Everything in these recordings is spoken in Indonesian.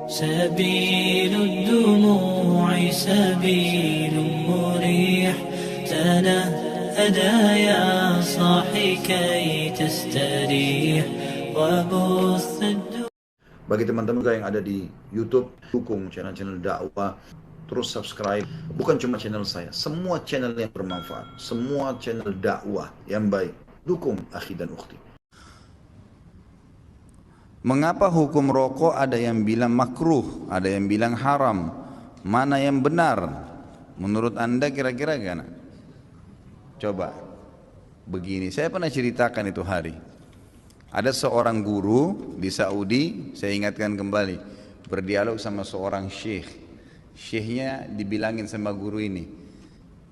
سبيل الدموع سبيل مريح تنهدى يا صاحي كي تستريح وبث Bagi teman-teman juga yang ada di YouTube, dukung channel-channel dakwah, terus subscribe. Bukan cuma channel saya, semua channel yang bermanfaat, semua channel dakwah yang baik, dukung akhi dan ukhti. Mengapa hukum rokok ada yang bilang makruh, ada yang bilang haram? Mana yang benar? Menurut Anda kira-kira gimana? Coba begini, saya pernah ceritakan itu hari. Ada seorang guru di Saudi, saya ingatkan kembali, berdialog sama seorang syekh. Syekhnya dibilangin sama guru ini,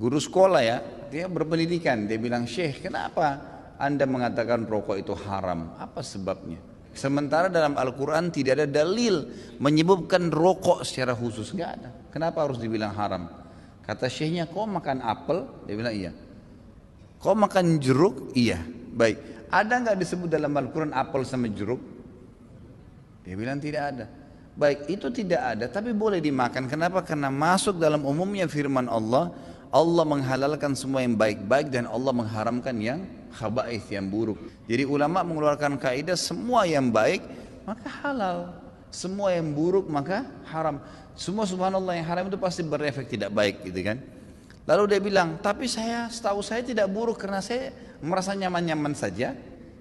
guru sekolah ya, dia berpendidikan, dia bilang, "Syekh, kenapa Anda mengatakan rokok itu haram? Apa sebabnya? Sementara dalam Al-Quran tidak ada dalil menyebutkan rokok secara khusus, nggak ada. Kenapa harus dibilang haram?" Kata syekhnya, "Kau makan apel?" Dia bilang, "Iya." "Kau makan jeruk?" "Iya." "Baik, ada nggak disebut dalam Al-Quran apel sama jeruk?" Dia bilang tidak ada. "Baik, itu tidak ada, tapi boleh dimakan. Kenapa? Karena masuk dalam umumnya firman Allah, Allah menghalalkan semua yang baik-baik dan Allah mengharamkan yang khaba'ith, yang buruk." Jadi ulama mengeluarkan kaidah semua yang baik maka halal, semua yang buruk maka haram. Semua subhanallah yang haram itu pasti berefek tidak baik gitu kan. Lalu dia bilang, "Tapi setahu saya tidak buruk karena saya merasa nyaman-nyaman saja.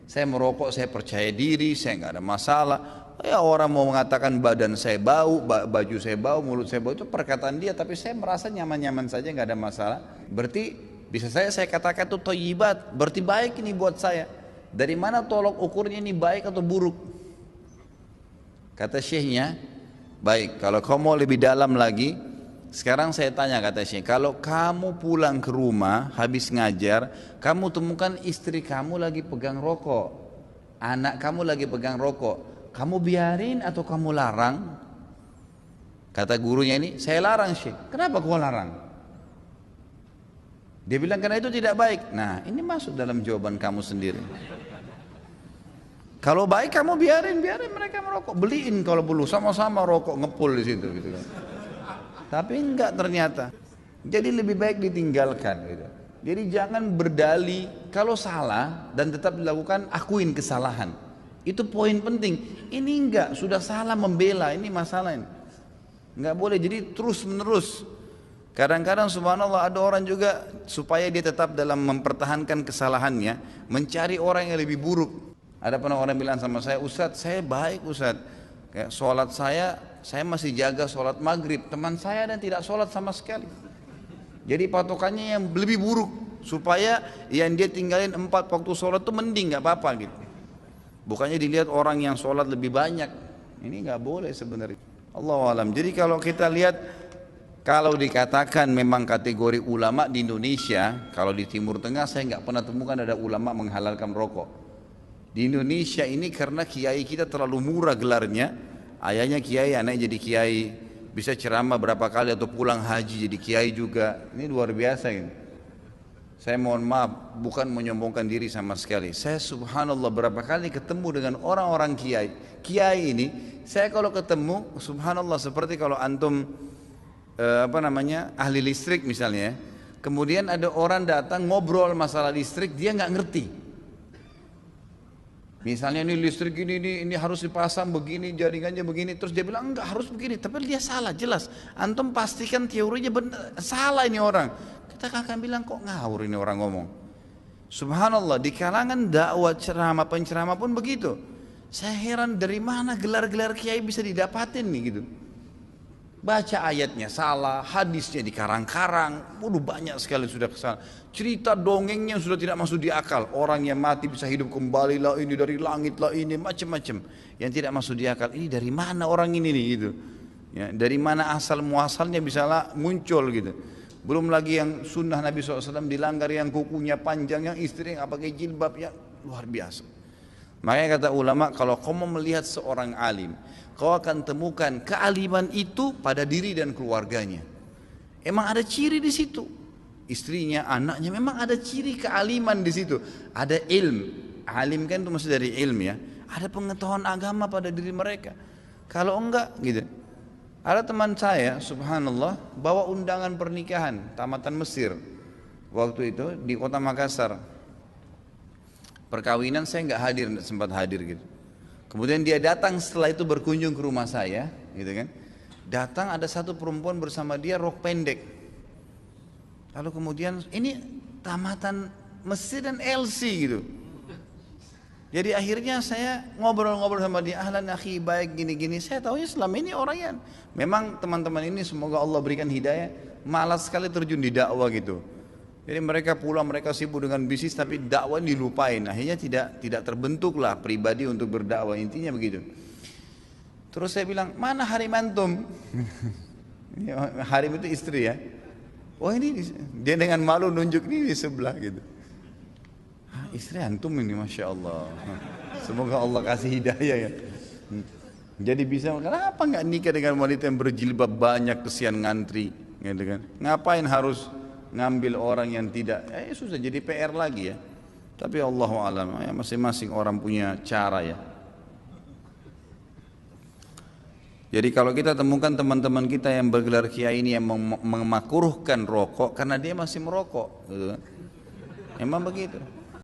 Saya merokok, saya percaya diri, saya nggak ada masalah. Ya orang mau mengatakan badan saya bau, baju saya bau, mulut saya bau, itu perkataan dia. Tapi saya merasa nyaman-nyaman saja, nggak ada masalah. Berarti bisa saya katakan itu thayyibat, berarti baik ini buat saya. Dari mana tolok ukurnya ini baik atau buruk?" Kata syekhnya, "Baik, kalau kau mau lebih dalam lagi, sekarang saya tanya," kata Syekh, "kalau kamu pulang ke rumah habis ngajar, kamu temukan istri kamu lagi pegang rokok, anak kamu lagi pegang rokok, kamu biarin atau kamu larang?" Kata gurunya ini, "Saya larang, Syekh." "Kenapa kau larang?" Dia bilang, "Karena itu tidak baik." Nah, ini masuk dalam jawaban kamu sendiri. Kalau baik kamu biarin mereka merokok, beliin kalau perlu, sama-sama rokok ngepul di situ gitu kan. Tapi enggak ternyata. Jadi lebih baik ditinggalkan gitu. Jadi jangan berdalih kalau salah dan tetap dilakukan, akuin kesalahan. Itu poin penting. Ini enggak, sudah salah membela, ini masalah ini. Enggak boleh, jadi terus menerus. Kadang-kadang subhanallah ada orang juga supaya dia tetap dalam mempertahankan kesalahannya, mencari orang yang lebih buruk. Ada pernah orang bilang sama saya, "Ustadz, saya baik Ustadz. Sholat saya masih jaga sholat maghrib, teman saya dan tidak sholat sama sekali." Jadi patokannya yang lebih buruk, supaya yang dia tinggalin 4 waktu sholat itu mending, nggak apa-apa gitu. Bukannya dilihat orang yang sholat lebih banyak, ini nggak boleh sebenarnya. Allahu alam. Jadi kalau kita lihat, kalau dikatakan memang kategori ulama di Indonesia, kalau di Timur Tengah saya nggak pernah temukan ada ulama menghalalkan rokok. Di Indonesia ini karena kiai kita terlalu murah gelarnya, ayahnya kiai, anaknya jadi kiai, bisa ceramah berapa kali atau pulang haji jadi kiai juga. Ini luar biasa ini. Saya mohon maaf, bukan menyombongkan diri sama sekali. Saya subhanallah berapa kali ketemu dengan orang-orang kiai. Kiai ini, saya kalau ketemu subhanallah seperti kalau antum ahli listrik misalnya. Kemudian ada orang datang ngobrol masalah listrik, dia nggak ngerti. Misalnya ini listrik ini harus dipasang begini, jaringannya begini, terus dia bilang enggak harus begini, tapi dia salah jelas. Antum pastikan teorinya benar, salah ini orang. Kita akan bilang kok ngawur ini orang ngomong. Subhanallah, di kalangan dakwah ceramah penceramah pun begitu. Saya heran dari mana gelar-gelar kiai bisa didapatin nih gitu. Baca ayatnya salah, hadisnya dikarang-karang, banyak sekali sudah kesalahan. Cerita dongengnya sudah tidak masuk di akal. Orang yang mati bisa hidup kembali lah, ini dari langit lah, ini macam-macam. Yang tidak masuk di akal, ini dari mana orang ini nih gitu. Ya, dari mana asal muasalnya bisa muncul gitu. Belum lagi yang sunnah Nabi SAW dilanggar, yang kukunya panjang, yang istri yang pakai jilbab, yang luar biasa. Makanya kata ulama, kalau kau mau melihat seorang alim, kau akan temukan kealiman itu pada diri dan keluarganya. Emang ada ciri di situ. Istrinya, anaknya, memang ada ciri kealiman di situ. Ada ilmu. Alim kan itu maksud dari ilmu ya. Ada pengetahuan agama pada diri mereka. Kalau enggak gitu. Ada teman saya, subhanallah, bawa undangan pernikahan tamatan Mesir. Waktu itu di kota Makassar. Perkawinan saya nggak hadir, nggak sempat hadir gitu. Kemudian dia datang setelah itu berkunjung ke rumah saya, gitu kan. Datang ada satu perempuan bersama dia rok pendek. Lalu kemudian ini tamatan Mesir dan LC gitu. Jadi akhirnya saya ngobrol-ngobrol sama dia, ahlan akhi, baik gini-gini. Saya tahunya selama ini orang yang memang teman-teman ini semoga Allah berikan hidayah, malas sekali terjun di dakwah gitu. Jadi mereka pulang, mereka sibuk dengan bisnis tapi dakwah dilupain. Akhirnya tidak terbentuklah pribadi untuk berdakwah, intinya begitu. Terus saya bilang, mana harim antum? Harim itu istri ya. Oh ini dia dengan malu nunjuk ini di sebelah gitu. Istri antum ini, masya Allah. Semoga Allah kasih hidayah ya. Jadi bisa, kenapa nggak nikah dengan wanita yang berjilbab banyak, kesian ngantri, gitu kan? Ngapain harus ngambil orang yang tidak? Susah, jadi PR lagi ya. Tapi Allahu a'lam, ya, masing-masing orang punya cara ya. Jadi kalau kita temukan teman-teman kita yang bergelar kiai ini yang memakruhkan rokok karena dia masih merokok, gitu kan? Emang begitu.